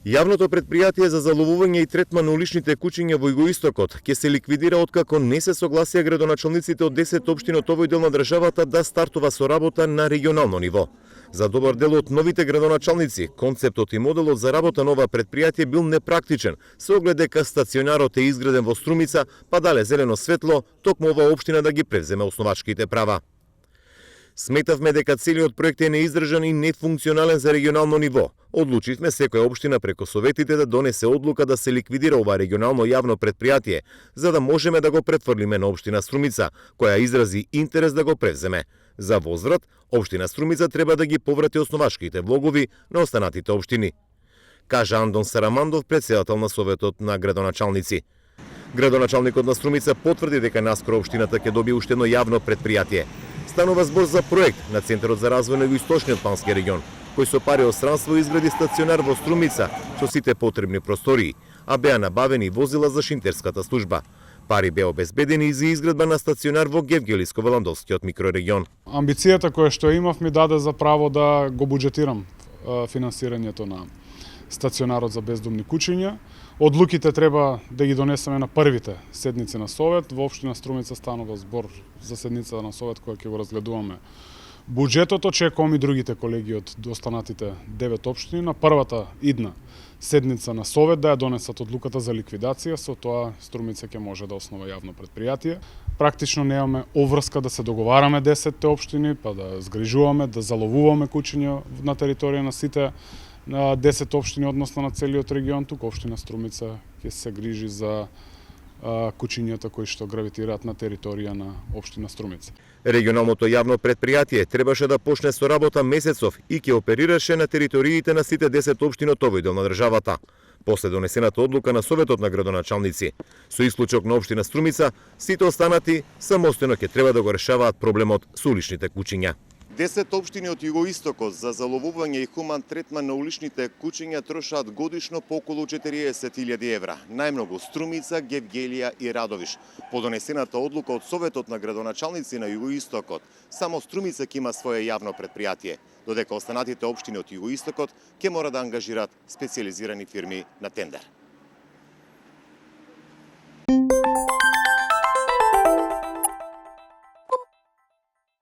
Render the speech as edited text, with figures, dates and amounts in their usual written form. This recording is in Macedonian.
Јавното претпријатие за заловување и третман на уличните кучиња во Југоистокот ќе се ликвидира откако не се согласија градоначалниците од 10 општини од овој дел на државата да стартува со работа на регионално ниво. За добар дел од новите градоначалници, концептот и моделот за работа на ова претпријатие бил непрактичен, со оглед дека стационарот е изграден во Струмица, па дале зелено светло, токму оваа општина да ги превземе основачките права. Сметавме дека целиот проект е неиздржан и нефункционален за регионално ниво. Одлучивме секоја општина преку советите да донесе одлука да се ликвидира ова регионално јавно претпријатие, за да можеме да го претфрлиме на општина Струмица, која изрази интерес да го превземе. За возврат, општина Струмица треба да ги поврати основачките влогови на останатите општини, кажа Андон Сарамандов, претседател на Советот на градоначалници. Градоначалникот на Струмица потврди дека наскоро општината ќе добие уште едно јавно претпријатие. Станува збор за проект на Центарот за развој на Југоисточниот Бански регион, кој со пари од странство изгради стационар во Струмица со сите потребни простории, а беа набавени возила за шинтерската служба. Пари беа обезбедени и за изградба на стационар во Гевгелиско во Ландовскиот микрорегион. Амбицијата која што имав ми даде за право да го буџетирам финансирањето на стационарот за бездомни кучиња. Одлуките треба да ги донесеме на првите седници на Совет. Во општина Струмица станува збор за седница на Совет која ќе го разгледуваме буџетот. Очекувам и другите колеги од останатите 9 општини на првата идна седница на Совет да ја донесат одлуката за ликвидација, со тоа Струмица ќе може да основа јавно претпријатие. Практично немаме обврска да се договараме 10 општини, па да згрижуваме, да заловуваме кучиња на територија на сите на 10 општини, односно на целиот регион. Тук општина Струмица ќе се грижи за кучињата кои што гравитираат на територија на општина Струмица. Регионалното јавно претпријатие требаше да почне со работа месецов и ќе оперираше на териториите на сите 10 општини од овој дел на државата. После донесената одлука на Советот на градоначалници, со исклучок на општина Струмица, сите останати самостојно ќе треба да го решаваат проблемот со уличните кучиња. 10 општини од Југоистокот за заловување и хуман третман на уличните кучиња трошаат годишно по околу 40.000 евра. Најмногу Струмица, Гевгелија и Радовиш. По донесената одлука од Советот на градоначалници на Југоистокот, само Струмица ќе има свое јавно претпријатие, додека останатите општини од Југоистокот ќе мора да ангажираат специјализирани фирми на тендер.